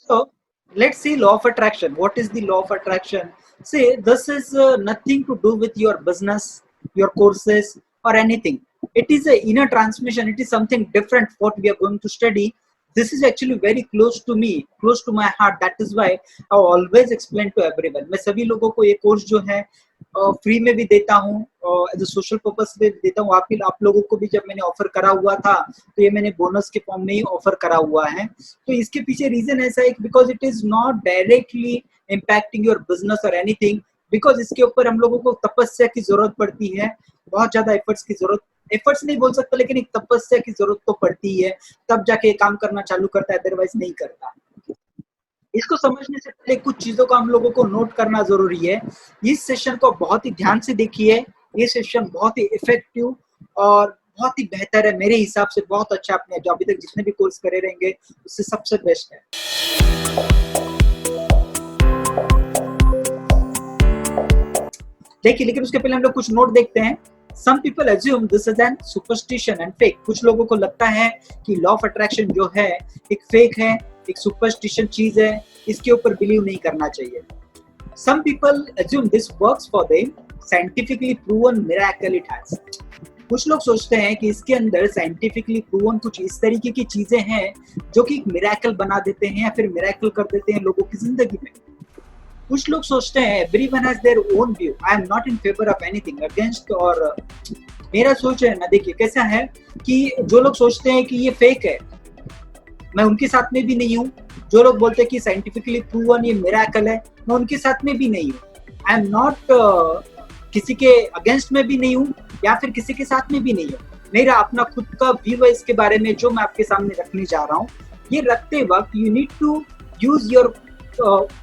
So let's see law of attraction. What is the law of attraction? See, this is nothing to do with your business, your courses, or anything. It is a inner transmission. It is something different. What we are going to study. This is actually very close to me, close to my heart. That is why I always explain to everyone. मैं सभी लोगों को ये course जो है free में भी देता हूँ, एज अ सोशल पर्पस से देता हूँ। आप लोगों को भी जब मैंने ऑफर करा हुआ था तो ये मैंने बोनस के फॉर्म में ही ऑफर करा हुआ है। तो इसके पीछे रीजन ऐसा है because it is not directly impacting your business और एनीथिंग, बिकॉज इसके ऊपर हम लोगों को तपस्या की जरूरत पड़ती है, बहुत ज्यादा एफर्ट्स की जरूरत, एफर्ट्स नहीं बोल सकता लेकिन एक तपस्या की जरूरत तो पड़ती है, तब जाके काम करना चालू करता है, अदरवाइज नहीं करता। इसको समझने से पहले कुछ चीजों का हम लोगों को नोट करना जरूरी है। इस सेशन को बहुत ही ध्यान से देखिए। ये सेशन बहुत ही इफेक्टिव और बहुत ही बेहतर है, मेरे हिसाब से बहुत अच्छा। आपने जो अभी तक जितने भी कोर्स करे रहेंगे उससे सबसे बेस्ट है। देखिए, लेकिन उसके पहले हम लोग कुछ नोट देखते हैं। Some people assume this is an superstition and fake. कुछ लोगों को लगता है कि लॉ ऑफ अट्रैक्शन जो है एक फेक है, एक सुपरस्टिशन चीज है, इसके ऊपर बिलीव नहीं करना चाहिए। Some people assume this works for them, scientifically proven miracle it has. कुछ लोग सोचते हैं कि इसके अंदर साइंटिफिकली प्रूवन कुछ इस तरीके की चीजें हैं जो कि एक मिरेकल बना देते हैं या फिर मिरेकल कर देते हैं लोगों की जिंदगी में। कुछ लोग सोचते हैं everyone has their own view, I am not in favour of anything against, और मेरा सोच है ना, देखिए कैसा है कि जो लोग सोचते हैं कि ये फेक है, मैं उनके साथ में भी नहीं हूँ। जो लोग बोलते हैं कि साइंटिफिकली प्रूवन ये मिरेकल है, मैं उनके साथ में भी नहीं हूँ। आई एम नॉट किसी के अगेंस्ट में भी नहीं हूँ या फिर किसी के साथ में भी नहीं हूँ। मेरा अपना खुद का व्यू है इसके बारे में जो मैं आपके सामने रखने जा रहा हूँ। ये रखते वक्त you need to use your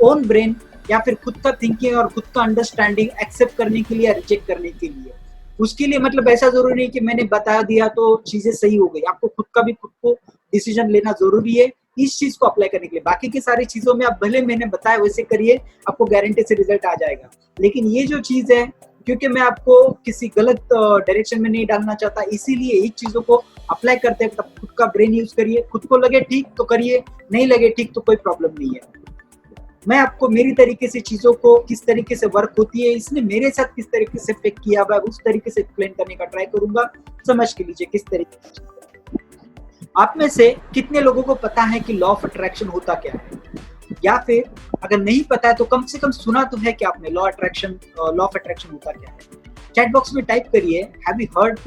own brain या फिर खुद का थिंकिंग और खुद का अंडरस्टैंडिंग एक्सेप्ट करने के लिए या रिजेक्ट करने के लिए। उसके लिए मतलब ऐसा जरूरी नहीं कि मैंने बता दिया तो चीजें सही हो गई। आपको खुद का भी खुद को डिसीजन लेना जरूरी है इस चीज को अप्लाई करने के लिए। बाकी की सारी चीजों में आप भले मैंने बताया वैसे करिए, आपको गारंटी से रिजल्ट आ जाएगा। लेकिन ये जो चीज है, क्योंकि मैं आपको किसी गलत डायरेक्शन में नहीं डालना चाहता, इसीलिए इस चीजों को अप्लाई करते हैं। तब खुद का ब्रेन यूज करिए, खुद को लगे ठीक तो करिए, नहीं लगे ठीक तो कोई प्रॉब्लम नहीं है। मैं आपको मेरी तरीके से चीजों को किस तरीके से वर्क होती है, इसने मेरे साथ किस तरीके से पिक किया हुआ है, उस तरीके से एक्सप्लेन करने का ट्राई करूंगा। समझ के लीजिए किस तरीके से। आप में से कितने लोगों को पता है कि लॉ ऑफ अट्रैक्शन होता क्या है, या फिर अगर नहीं पता है तो कम से कम सुना तो है कि आपने लॉ ऑफ अट्रैक्शन होता क्या है। चैट बॉक्स में टाइप करिए have you heard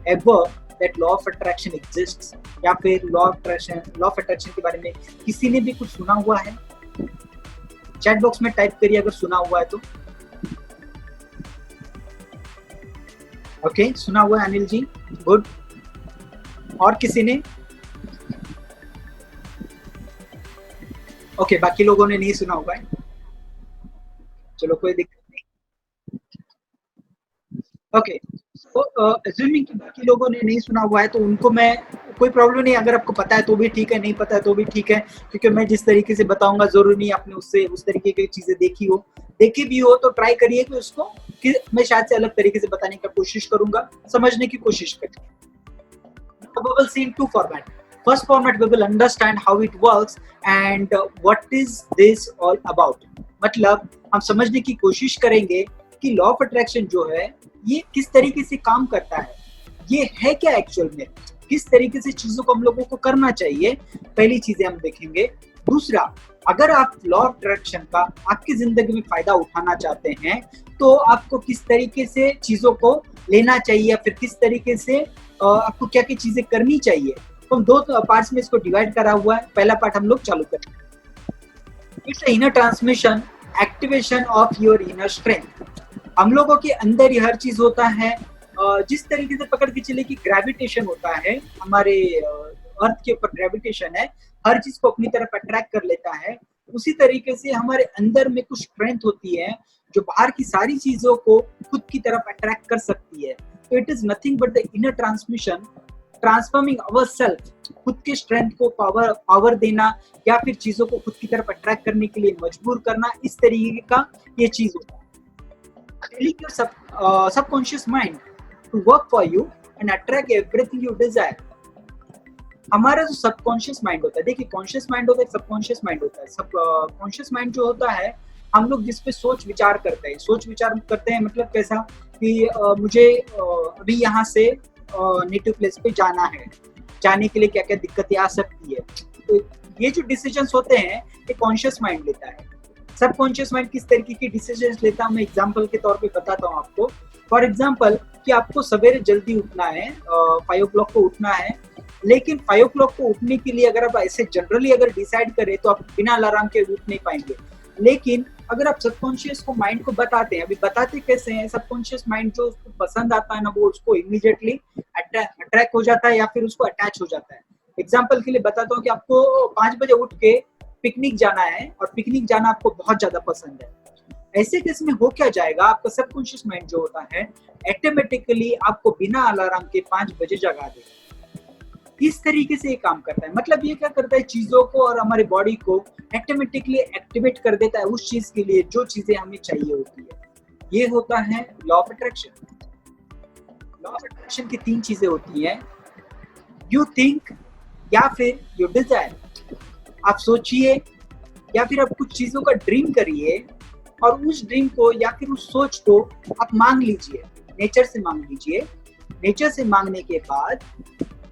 ever that law of attraction exists, या फिर लॉ ऑफ अट्रैक्शन के बारे में किसी ने भी कुछ सुना हुआ है। चैट बॉक्स में टाइप करिए अगर सुना हुआ है तो। ओके, सुना हुआ है अनिल जी, गुड। और किसी ने? ओके, बाकी लोगों ने नहीं सुना होगा। चलो कोई दिक्कत नहीं। ओके, तो अज्यूमिंग कि बाकी लोगों ने नहीं सुना हुआ है तो उनको मैं, कोई प्रॉब्लम नहीं, अगर आपको पता है तो भी ठीक है, नहीं पता है तो भी ठीक है, क्योंकि मैं जिस तरीके से बताऊंगा जरूरी नहीं आपने उससे उस तरीके की चीजें देखी भी हो तो ट्राई करिए कि उसको कि मैं शायद से अलग तरीके से बताने की कोशिश करूंगा, समझने की कोशिश करिए। We will see in two format. First format we will understand how it works and what is this all about. मतलब हम समझने की कोशिश करेंगे कि लॉ ऑफ अट्रैक्शन जो है ये किस तरीके से काम करता है, ये है क्या एक्चुअल में, किस तरीके से चीजों को हम लोगों को करना चाहिए, पहली चीजें हम देखेंगे। दूसरा, अगर आप लॉ ऑफ अट्रैक्शन का आपकी जिंदगी में फायदा उठाना चाहते हैं तो आपको किस तरीके से चीजों को लेना चाहिए या फिर किस तरीके से आपको क्या क्या चीजें करनी चाहिए। तो हम दो पार्ट्स में इसको डिवाइड करा हुआ है। पहला पार्ट हम लोग चालू करें। It's inner transmission, activation of your inner strength. हम लोगों के अंदर ही हर चीज होता है। जिस तरीके से पकड़ के चले कि ग्रेविटेशन होता है, हमारे अर्थ के ऊपर ग्रेविटेशन है, हर चीज को अपनी तरफ अट्रैक्ट कर लेता है, उसी तरीके से हमारे अंदर में कुछ स्ट्रेंथ होती है जो बाहर की सारी चीजों को खुद की तरफ अट्रैक्ट कर सकती है। तो it is nothing but the inner transmission, transforming our self, खुद के स्ट्रेंथ को पावर देना या फिर चीजों को खुद की तरफ अट्रैक्ट करने के लिए मजबूर करना, इस तरीके का ये चीज होता है। Telling your subconscious mind to work for you and attract everything you desire. हमारा जो सबकॉन्शियस माइंड होता है, देखिए कॉन्शियस माइंड होता है, सबकॉन्शियस माइंड होता है। सब कॉन्शियस माइंड जो होता है, हम लोग जिस पे सोच विचार करते हैं, सोच विचार करते हैं मतलब कैसा कि मुझे अभी यहाँ से नेटिव प्लेस पे जाना है, जाने के लिए क्या क्या दिक्कतें आ सकती है। तो ये जो डिसीजंस होते हैं ये कॉन्शियस माइंड लेता है। सबकॉन्शियस माइंड किस तरीके के डिसीजंस लेता है, मैं एग्जांपल के तौर पे बताता हूँ आपको। फॉर एग्जांपल कि आपको सवेरे जल्दी उठना है, 5 ओ क्लॉक को उठना है, लेकिन 5 ओ क्लॉक को उठने के लिए अगर आप ऐसे जनरली अगर डिसाइड करें तो आप बिना अलार्म के उठ नहीं पाएंगे। लेकिन अगर आप सबकॉन्शियस को माइंड को बताते हैं, अभी बताते कैसे हैं, सबकॉन्शियस माइंड जो उसको पसंद आता है ना, वो उसको इमीडिएटली अट्रैक्ट हो जाता है या फिर उसको अटैच हो जाता है। एग्जाम्पल के लिए बताता हूँ कि आपको 5 बजे उठ के पिकनिक जाना है और पिकनिक जाना आपको बहुत ज्यादा पसंद है। ऐसे केस में हो क्या जाएगा, आपका सबकॉन्शियस माइंड जो होता है ऑटोमेटिकली आपको बिना अलार्म के 5 बजे जगा देगा। इस तरीके से ये काम करता है। मतलब ये क्या करता है, चीजों को और हमारे बॉडी को ऑटोमेटिकली एक्टिवेट कर देता है उस चीज के लिए जो चीजें हमें चाहिए होती है। ये होता है law of attraction. Law of attraction की 3 चीजें होती हैं, यू थिंक या फिर यू डिजायर। आप सोचिए या फिर आप कुछ चीजों का ड्रीम करिए और उस ड्रीम को या फिर उस सोच को आप मांग लीजिए, नेचर से मांग लीजिए। नेचर से मांगने के बाद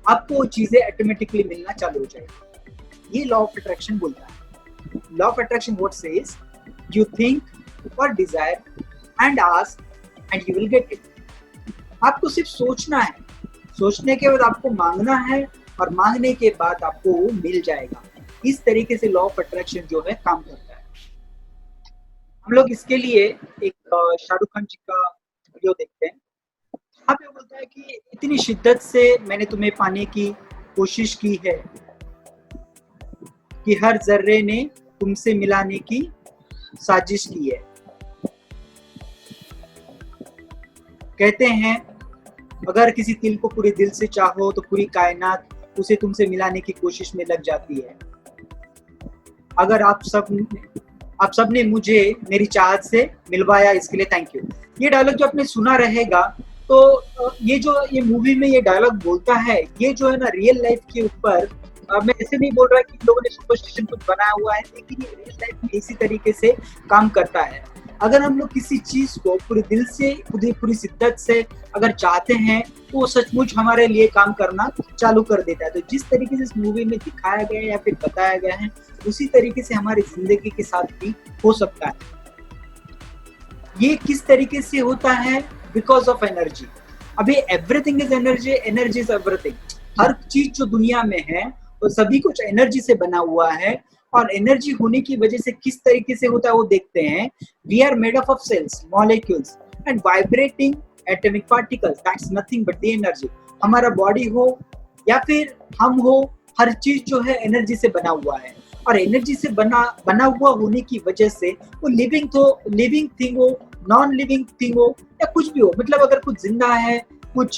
आपको वो चीजें ऑटोमेटिकली मिलना चालू हो जाएगी। ये लॉ ऑफ अट्रैक्शन बोलता है। Law of attraction what says, you think और desire and ask and you will get it. आपको सिर्फ सोचना है, सोचने के बाद आपको मांगना है और मांगने के बाद आपको वो मिल जाएगा। इस तरीके से लॉ ऑफ अट्रैक्शन जो है काम करता है। हम लोग इसके लिए एक शाहरुख खान जी का वीडियो देखते हैं। यहाँ पे बोलता है कि इतनी शिद्दत से मैंने तुम्हें पाने की कोशिश की है कि हर जर्रे ने तुमसे मिलाने की साजिश की है। कहते हैं अगर किसी तिल को पूरे दिल से चाहो तो पूरी कायनात उसे तुमसे मिलाने की कोशिश में लग जाती है। अगर आप सब ने मुझे मेरी चाहत से मिलवाया, इसके लिए थैंक यू। ये डायलॉग जो आपने सुना रहेगा, तो ये मूवी में ये डायलॉग बोलता है, ये जो है ना रियल लाइफ के ऊपर, मैं ऐसे नहीं बोल रहा कि लोगों ने सुपरस्टिशन कुछ बनाया हुआ है, लेकिन ये रियल लाइफ में इसी तरीके से काम करता है। अगर हम लोग किसी चीज को पूरे दिल से, पूरी शिद्दत से अगर चाहते हैं तो वो सचमुच हमारे लिए काम करना चालू कर देता है। तो जिस तरीके से इस मूवी में दिखाया गया है या फिर बताया गया है, उसी तरीके से हमारी जिंदगी के साथ भी हो सकता है। ये किस तरीके से होता है, बिकॉज ऑफ एनर्जी। अभी everything is energy, energy is everything. हर चीज जो दुनिया में है वो सभी कुछ एनर्जी से बना हुआ है, और एनर्जी होने की वजह से किस तरीके से होता है वो देखते हैं। We are made of cells, molecules and vibrating atomic particles, that's nothing but the energy. हमारा बॉडी हो या फिर हम हो, हर चीज जो है एनर्जी से बना हुआ है। और एनर्जी से बना हुआ होने की वजह से वो लिविंग थिंग हो, नॉन लिविंग थिंग हो या कुछ भी हो, मतलब अगर कुछ जिंदा है, कुछ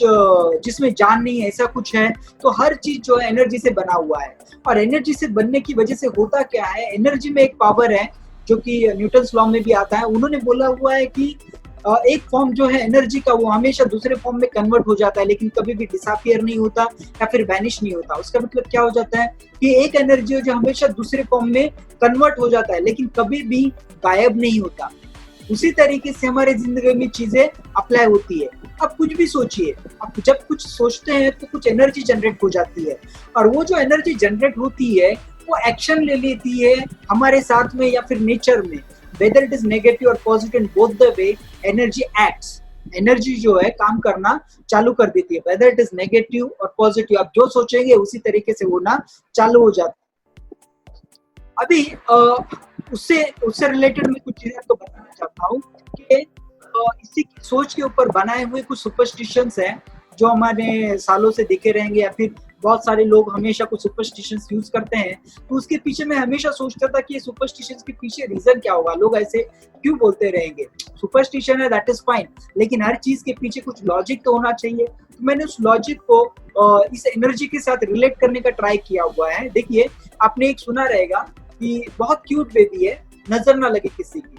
जिसमें जान नहीं है, ऐसा कुछ है, तो हर चीज जो है एनर्जी से बना हुआ है। और एनर्जी से बनने की वजह से होता क्या है, एनर्जी में एक पावर है जो कि न्यूटन्स लॉ में भी आता है। उन्होंने बोला हुआ है कि एक फॉर्म जो है एनर्जी का वो हमेशा दूसरे फॉर्म में कन्वर्ट हो जाता है, लेकिन कभी भी डिसअपियर नहीं होता या फिर वैनिश नहीं होता। उसका मतलब क्या हो जाता है कि एक एनर्जी हो जो हमेशा दूसरे फॉर्म में कन्वर्ट हो जाता है, लेकिन कभी भी गायब नहीं होता। उसी तरीके से हमारे जिंदगी में चीजें अप्लाई होती है। आप कुछ भी सोचिए, आप जब कुछ सोचते हैं तो कुछ एनर्जी जनरेट हो जाती है, और वो जो एनर्जी जनरेट होती है वो एक्शन ले लेती है हमारे साथ में या फिर नेचर में। वेदर इट इज नेगेटिव और positive, in both the way energy acts. Energy जो है काम करना चालू कर देती है, वेदर इट इज नेगेटिव और पॉजिटिव। आप जो सोचेंगे उसी तरीके से होना चालू हो जाता है। अभी उससे रिलेटेड मैं कुछ चीजें आपको बताना चाहता हूँ कि इसी की सोच के ऊपर बनाए हुए कुछ सुपरस्टिशंस हैं जो हमारे सालों से दिखे रहेंगे, या फिर बहुत सारे लोग हमेशा कुछ सुपरस्टिशंस यूज करते हैं। तो उसके पीछे मैं हमेशा सोचता था कि ये सुपरस्टिशंस के पीछे रीजन क्या होगा, लोग ऐसे क्यों बोलते रहेंगे। सुपरस्टिशन है, दैट इज फाइन, लेकिन हर चीज के पीछे कुछ लॉजिक तो होना चाहिए। तो मैंने उस लॉजिक को इस एनर्जी के साथ रिलेट करने का ट्राई किया हुआ है। देखिए, आपने एक सुना रहेगा कि बहुत क्यूट बेबी है, नजर ना लगे किसी की।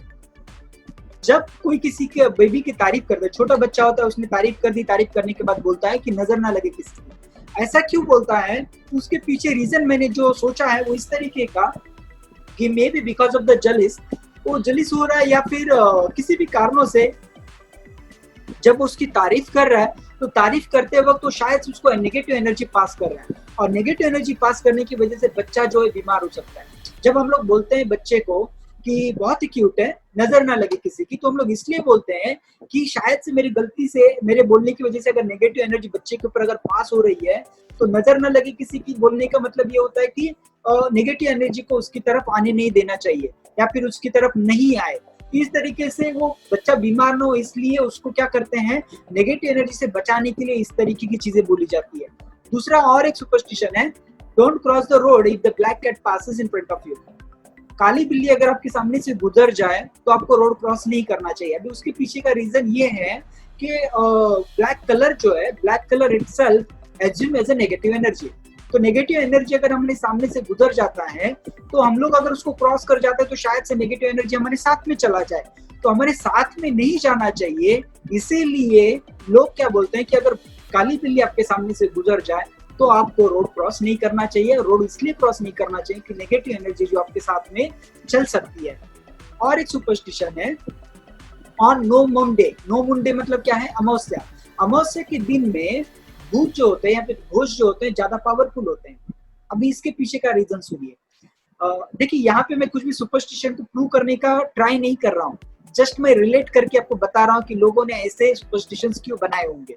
जब कोई किसी के बेबी की तारीफ करता है, छोटा बच्चा होता है, उसने तारीफ कर दी, तारीफ करने के बाद बोलता है कि नजर ना लगे किसी की। ऐसा क्यों बोलता है, उसके पीछे रीजन मैंने जो सोचा है वो इस तरीके का कि may be because of the jealous, वो जलिस हो रहा है या फिर किसी भी कारणों से जब वो उसकी तारीफ कर रहा है तो तारीफ करते वक्त तो शायद उसको नेगेटिव एनर्जी पास कर रहा है, और नेगेटिव एनर्जी पास करने की वजह से बच्चा जो है बीमार हो सकता है। जब हम लोग बोलते हैं बच्चे को कि बहुत ही क्यूट है, नजर ना लगे किसी की, तो हम लोग इसलिए बोलते हैं कि शायद से मेरी गलती से, मेरे बोलने की वजह से अगर नेगेटिव एनर्जी बच्चे के ऊपर अगर पास हो रही है तो नजर ना लगे किसी की, बोलने का मतलब ये होता है कि नेगेटिव एनर्जी को उसकी तरफ आने नहीं देना चाहिए या फिर उसकी तरफ नहीं आए। इस तरीके से वो बच्चा बीमार ना हो, इसलिए उसको क्या करते हैं, नेगेटिव एनर्जी से बचाने के लिए इस तरीके की चीजें बोली जाती है। दूसरा और एक सुपरस्टिशन है, don't cross the road if the black cat passes in front of you. काली बिल्ली अगर आपके सामने से गुजर जाए तो आपको रोड क्रॉस नहीं करना चाहिए। अभी उसके पीछे का रीजन ये है कि ब्लैक कलर जो है, black colour itself assume as a negative energy. तो नेगेटिव एनर्जी अगर हमारे सामने से गुजर जाता है तो हम लोग अगर उसको क्रॉस कर जाते हैं तो शायद से नेगेटिव एनर्जी हमारे साथ में चला जाए, तो हमारे साथ में नहीं जाना चाहिए। इसीलिए लोग क्या बोलते हैं कि अगर काली बिल्ली आपके सामने से गुजर जाए तो आपको रोड क्रॉस नहीं करना चाहिए। रोड इसलिए क्रॉस नहीं करना चाहिए कि नेगेटिव एनर्जी जो आपके साथ में चल सकती है। और एक सुपरस्टिशन है on no moon day. No moon day मतलब क्या है, अमावस्या। अमावस्या के दिन में भूत जो होते हैं या फिर घोष जो होते हैं ज्यादा पावरफुल होते हैं। अभी इसके पीछे का रीजन सुनिए। देखिए यहाँ पे मैं कुछ भी सुपरस्टिशन को प्रूव करने का ट्राई नहीं कर रहा हूँ, जस्ट मैं रिलेट करके आपको बता रहा हूँ कि लोगों ने ऐसे सुपरस्टिशंस क्यों बनाए होंगे,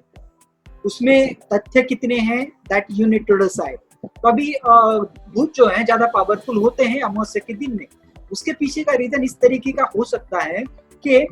उसमें तथ्य कितने हैं, that you need to decide. तो अभी भूत जो है ज्यादा पावरफुल होते हैं अमावस्या के दिन में। उसके पीछे का रीजन इस तरीके का हो सकता है कि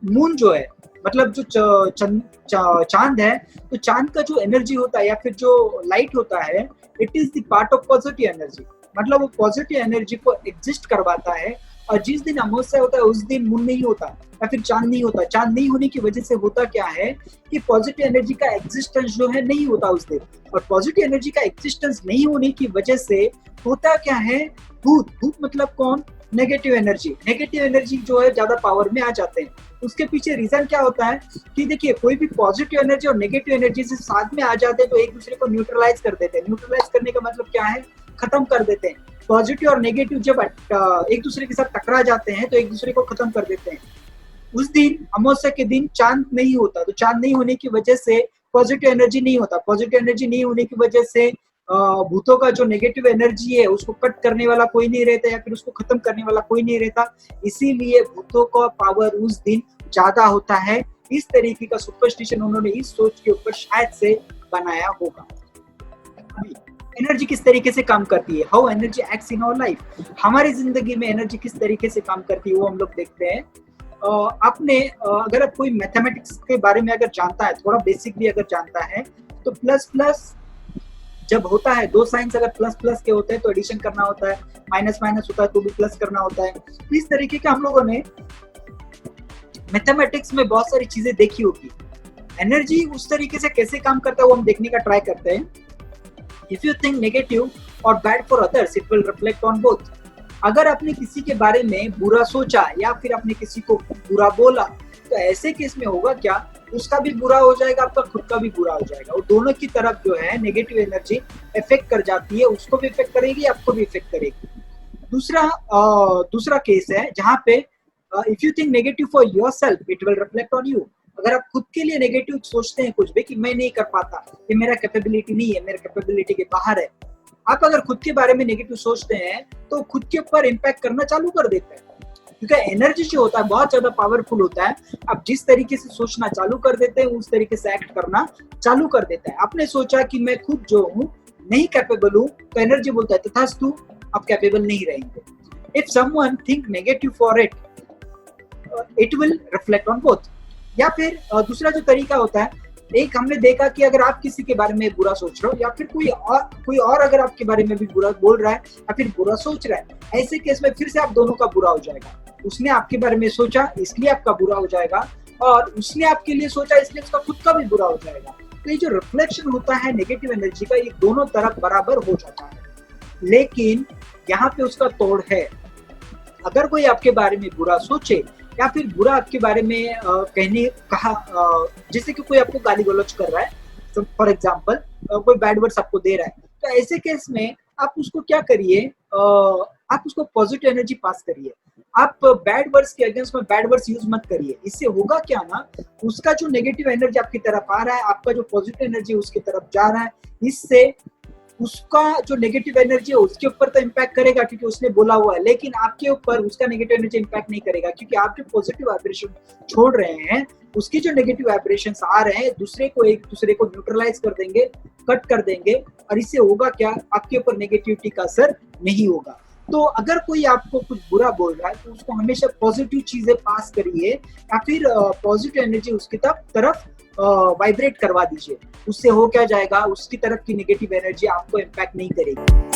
मून जो है, मतलब जो चांद है, तो चांद का जो एनर्जी होता है या फिर जो लाइट होता है, it is the part of positive energy. मतलब वो पॉजिटिव एनर्जी को एग्जिस्ट करवाता है। और जिस दिन अमावस्या होता है उस दिन मून नहीं होता या फिर चांद नहीं होता। चांद नहीं होने की वजह से होता क्या है कि पॉजिटिव एनर्जी का एग्जिस्टेंस जो है नहीं होता उस दिन। और पॉजिटिव एनर्जी का एग्जिस्टेंस नहीं होने की वजह से होता क्या है, भूत। भूत मतलब कौन, नेगेटिव एनर्जी। नेगेटिव एनर्जी जो है ज्यादा पावर में आ जाते हैं। उसके पीछे रीजन क्या होता है कि देखिए, कोई भी पॉजिटिव एनर्जी और नेगेटिव एनर्जी से साथ में आ जाते हैं तो एक दूसरे को न्यूट्रलाइज कर देते हैं। न्यूट्रलाइज करने का मतलब क्या है, खत्म कर देते हैं। पॉजिटिव और नेगेटिव जब एक दूसरे के साथ टकरा जाते हैं तो एक दूसरे को खत्म कर देते हैं। उस दिन अमावस्या के दिन चांद नहीं होता, तो चांद नहीं होने की वजह से पॉजिटिव एनर्जी नहीं होता। पॉजिटिव एनर्जी नहीं होने की वजह से भूतों का जो नेगेटिव एनर्जी है उसको कट करने वाला कोई नहीं रहता या फिर उसको खत्म करने वाला कोई नहीं रहता। इसीलिए भूतों का पावर उस दिन ज्यादा होता है। इस तरीके का सुपरस्टिशन उन्होंने इस सोच के ऊपर शायद से बनाया होगा। एनर्जी किस तरीके से काम करती है, how energy acts in our life. हमारी जिंदगी में एनर्जी किस तरीके से काम करती है वो हम लोग देखते हैं। आपने अगर आप कोई मैथमेटिक्स के बारे में अगर जानता है, थोड़ा बेसिक भी अगर जानता है, तो प्लस प्लस जब होता है, दो साइंस अगर प्लस प्लस के होते हैं तो एडिशन करना होता है, माइनस माइनस होता है तो भी प्लस करना होता है। इस तरीके का हम लोगों ने मैथमेटिक्स में बहुत सारी चीजें देखी होगी। एनर्जी उस तरीके से कैसे काम करता है वो हम देखने का ट्राई करते हैं। If you think negative or bad for others, it will reflect on both. अगर आपने किसी के बारे में बुरा सोचा या फिर आपने किसी को बुरा बोला तो ऐसे केस में होगा क्या, उसका भी बुरा हो जाएगा, आपका खुद का भी बुरा हो जाएगा। और दोनों की तरफ जो है नेगेटिव एनर्जी इफेक्ट कर जाती है, उसको भी इफेक्ट करेगी, आपको भी इफेक्ट करेगी। दूसरा केस है जहाँ पे if you think negative for yourself, it will reflect on you. अगर आप खुद के लिए नेगेटिव सोचते हैं कुछ भी कि मैं नहीं कर पाता, ये मेरा कैपेबिलिटी नहीं है, मेरे कैपेबिलिटी के बाहर है, आप अगर खुद के बारे में नेगेटिव सोचते हैं तो खुद के ऊपर इम्पैक्ट करना चालू कर देते हैं। क्योंकि एनर्जी जो होता है बहुत ज्यादा पावरफुल होता है। आप जिस तरीके से सोचना चालू कर देते हैं उस तरीके से एक्ट करना चालू कर देता है। आपने सोचा कि मैं खुद जो हूँ नहीं कैपेबल हूँ, तो एनर्जी बोलता है तथास्तु, आप कैपेबल नहीं रहेंगे। If someone think negative for it, it will reflect on both. या फिर दूसरा जो तरीका होता है, एक हमने देखा कि अगर आप किसी के बारे में बुरा सोच रहे हो या फिर कोई और अगर आपके बारे में भी बुरा बोल रहा है या फिर बुरा सोच रहा है, ऐसे केस में फिर से आप दोनों का बुरा हो जाएगा। उसने आपके बारे में सोचा इसलिए आपका बुरा हो जाएगा, और उसने आपके लिए सोचा इसलिए उसका खुद का भी बुरा हो जाएगा। तो ये जो रिफ्लेक्शन होता है नेगेटिव एनर्जी का, ये दोनों तरफ बराबर हो जाता है। लेकिन यहाँ पे उसका तोड़ है। अगर कोई आपके बारे में बुरा सोचे या फिर बुरा आपके बारे में जैसे कि कोई आपको गाली गलौज कर रहा है, फॉर एग्जाम्पल कोई बैड वर्ड्स आपको दे रहा है, तो ऐसे केस में आप उसको क्या करिए, आप उसको पॉजिटिव एनर्जी पास करिए। आप बैड वर्ड्स के अगेंस्ट में बैड वर्ड्स यूज मत करिए। इससे होगा क्या ना, उसका जो नेगेटिव एनर्जी आपकी तरफ आ रहा है, आपका जो पॉजिटिव एनर्जी उसकी तरफ जा रहा है, इससे उसका जो नेगेटिव एनर्जी है उसके ऊपर तो इम्पैक्ट करेगा क्योंकि उसने बोला हुआ है, लेकिन आपके ऊपर उसका नेगेटिव एनर्जी इम्पैक्ट नहीं करेगा क्योंकि आप जो पॉजिटिव वाइब्रेशन छोड़ रहे हैं, उसकी जो नेगेटिव वाइब्रेशंस आ रहे हैं दूसरे को एक दूसरे को न्यूट्रलाइज कर देंगे, कट कर देंगे, और इससे होगा क्या, आपके ऊपर नेगेटिविटी का असर नहीं होगा। तो अगर कोई आपको कुछ बुरा बोल रहा है तो उसको हमेशा पॉजिटिव चीजें पास करिए या फिर पॉजिटिव एनर्जी उसकी तरफ वाइब्रेट करवा दीजिए। उससे हो क्या जाएगा, उसकी तरफ की नेगेटिव एनर्जी आपको इम्पैक्ट नहीं करेगी।